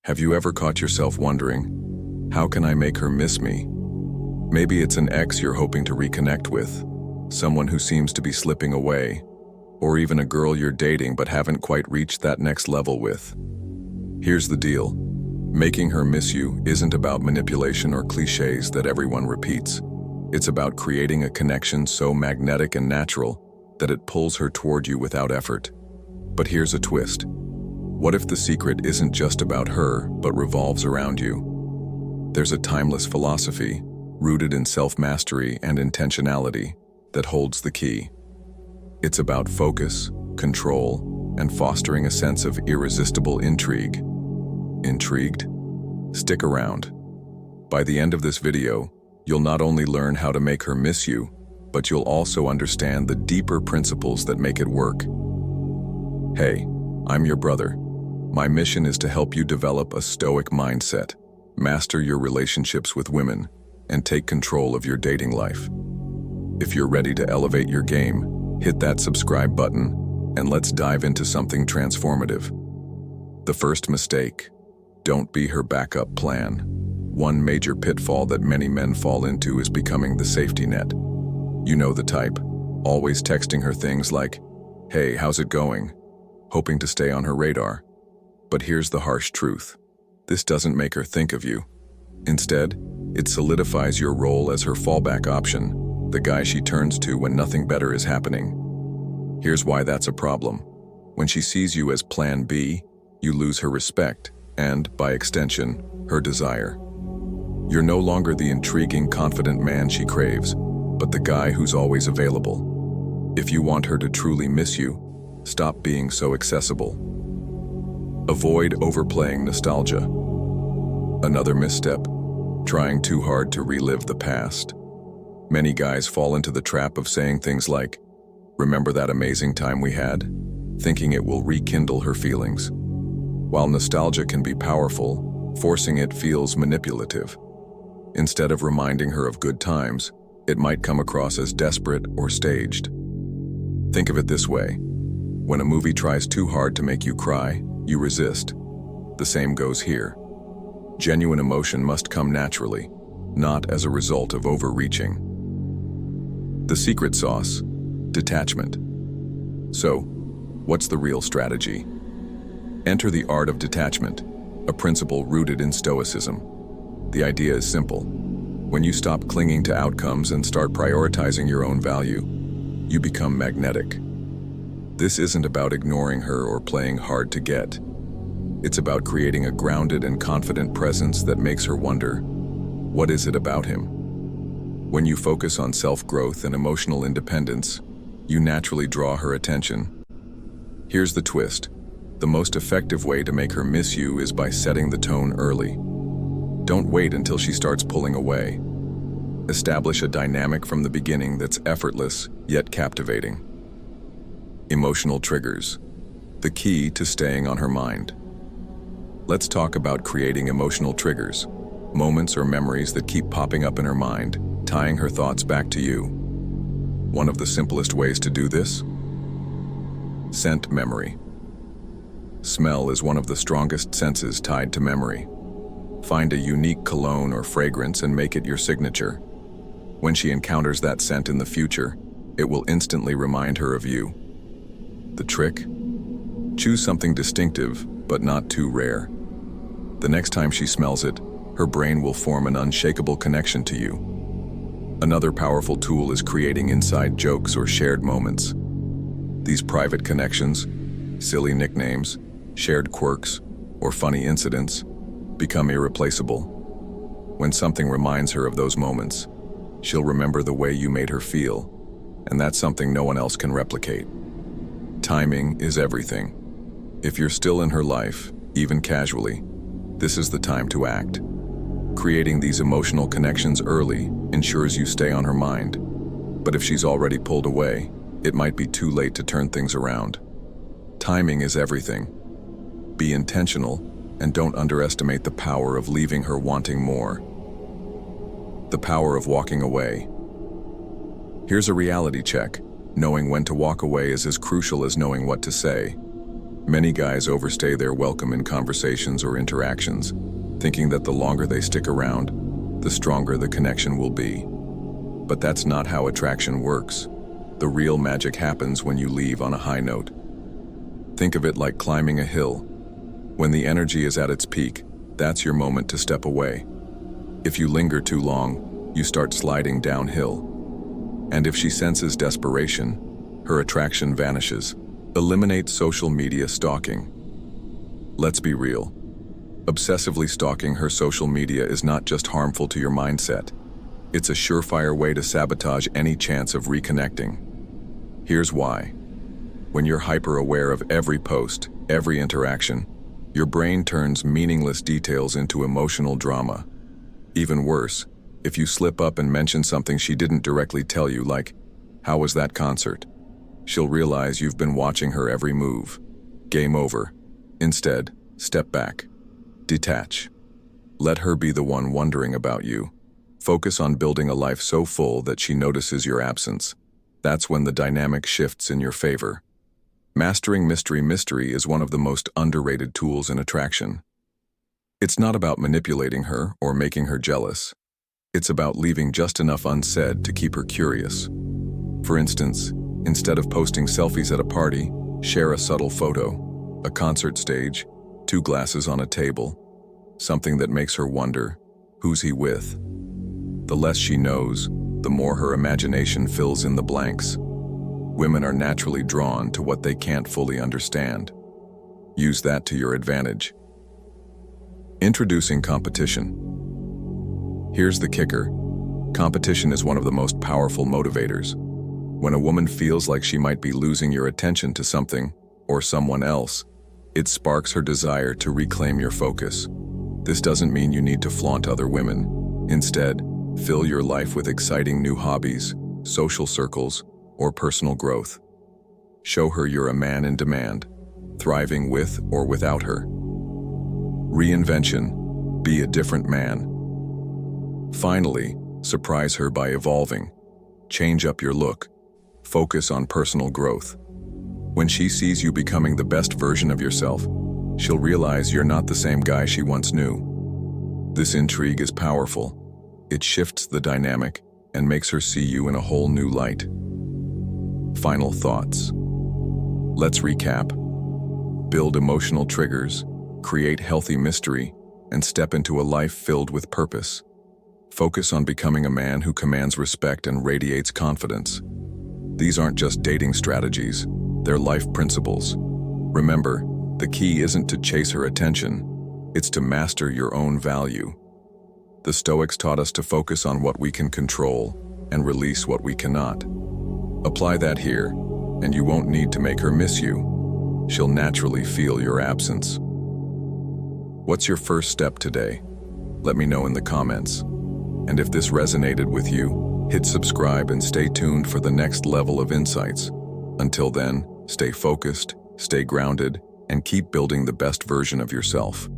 Have you ever caught yourself wondering, how can I make her miss me? Maybe it's an ex you're hoping to reconnect with, someone who seems to be slipping away, or even a girl you're dating but haven't quite reached that next level with. Here's the deal. Making her miss you isn't about manipulation or cliches that everyone repeats. It's about creating a connection so magnetic and natural that it pulls her toward you without effort. But here's a twist. What if the secret isn't just about her, but revolves around you? There's a timeless philosophy, rooted in self-mastery and intentionality, that holds the key. It's about focus, control, and fostering a sense of irresistible intrigue. Intrigued? Stick around. By the end of this video, you'll not only learn how to make her miss you, but you'll also understand the deeper principles that make it work. Hey, I'm your brother. My mission is to help you develop a stoic mindset, master your relationships with women, and take control of your dating life. If you're ready to elevate your game, hit that subscribe button, and let's dive into something transformative. The first mistake: don't be her backup plan. One major pitfall that many men fall into is becoming the safety net. You know the type, always texting her things like, "Hey, how's it going?" hoping to stay on her radar. But here's the harsh truth. This doesn't make her think of you. Instead, it solidifies your role as her fallback option, the guy she turns to when nothing better is happening. Here's why that's a problem. When she sees you as plan B, you lose her respect and, by extension, her desire. You're no longer the intriguing, confident man she craves, but the guy who's always available. If you want her to truly miss you, stop being so accessible. Avoid overplaying nostalgia. Another misstep: trying too hard to relive the past. Many guys fall into the trap of saying things like, "Remember that amazing time we had?" thinking it will rekindle her feelings. While nostalgia can be powerful, forcing it feels manipulative. Instead of reminding her of good times, it might come across as desperate or staged. Think of it this way. When a movie tries too hard to make you cry, you resist. The same goes here. Genuine emotion must come naturally, not as a result of overreaching. The secret sauce: detachment. So, what's the real strategy? Enter the art of detachment, a principle rooted in Stoicism. The idea is simple. When you stop clinging to outcomes and start prioritizing your own value, you become magnetic. This isn't about ignoring her or playing hard to get. It's about creating a grounded and confident presence that makes her wonder, what is it about him? When you focus on self-growth and emotional independence, you naturally draw her attention. Here's the twist. The most effective way to make her miss you is by setting the tone early. Don't wait until she starts pulling away. Establish a dynamic from the beginning that's effortless yet captivating. Emotional triggers: the key to staying on her mind. Let's talk about creating emotional triggers, moments or memories that keep popping up in her mind, tying her thoughts back to you. One of the simplest ways to do this? Scent memory. Smell is one of the strongest senses tied to memory. Find a unique cologne or fragrance and make it your signature. When she encounters that scent in the future, it will instantly remind her of you. The trick? Choose something distinctive, but not too rare. The next time she smells it, her brain will form an unshakable connection to you. Another powerful tool is creating inside jokes or shared moments. These private connections, silly nicknames, shared quirks, or funny incidents, become irreplaceable. When something reminds her of those moments, she'll remember the way you made her feel, and that's something no one else can replicate. Timing is everything. If you're still in her life, even casually, this is the time to act. Creating these emotional connections early ensures you stay on her mind. But if she's already pulled away, it might be too late to turn things around. Timing is everything. Be intentional, and don't underestimate the power of leaving her wanting more. The power of walking away. Here's a reality check. Knowing when to walk away is as crucial as knowing what to say. Many guys overstay their welcome in conversations or interactions, thinking that the longer they stick around, the stronger the connection will be. But that's not how attraction works. The real magic happens when you leave on a high note. Think of it like climbing a hill. When the energy is at its peak, that's your moment to step away. If you linger too long, you start sliding downhill. And if she senses desperation, her attraction vanishes. Eliminate social media stalking. Let's be real. Obsessively stalking her social media is not just harmful to your mindset. It's a surefire way to sabotage any chance of reconnecting. Here's why. When you're hyper-aware of every post, every interaction, your brain turns meaningless details into emotional drama. Even worse, if you slip up and mention something she didn't directly tell you, like, "How was that concert?" she'll realize you've been watching her every move. Game over. Instead, step back. Detach. Let her be the one wondering about you. Focus on building a life so full that she notices your absence. That's when the dynamic shifts in your favor. Mastering mystery is one of the most underrated tools in attraction. It's not about manipulating her or making her jealous. It's about leaving just enough unsaid to keep her curious. For instance, instead of posting selfies at a party, share a subtle photo, a concert stage, 2 glasses on a table, something that makes her wonder, who's he with? The less she knows, the more her imagination fills in the blanks. Women are naturally drawn to what they can't fully understand. Use that to your advantage. Introducing competition. Here's the kicker. Competition is one of the most powerful motivators. When a woman feels like she might be losing your attention to something or someone else, it sparks her desire to reclaim your focus. This doesn't mean you need to flaunt other women. Instead, fill your life with exciting new hobbies, social circles, or personal growth. Show her you're a man in demand, thriving with or without her. Reinvention. Be a different man. Finally, surprise her by evolving. Change up your look. Focus on personal growth. When she sees you becoming the best version of yourself, she'll realize you're not the same guy she once knew. This intrigue is powerful. It shifts the dynamic and makes her see you in a whole new light. Final thoughts. Let's recap. Build emotional triggers, create healthy mystery, and step into a life filled with purpose. Focus on becoming a man who commands respect and radiates confidence. These aren't just dating strategies, they're life principles. Remember, the key isn't to chase her attention, it's to master your own value. The Stoics taught us to focus on what we can control and release what we cannot. Apply that here, and you won't need to make her miss you. She'll naturally feel your absence. What's your first step today? Let me know in the comments. And if this resonated with you, hit subscribe and stay tuned for the next level of insights. Until then, stay focused, stay grounded, and keep building the best version of yourself.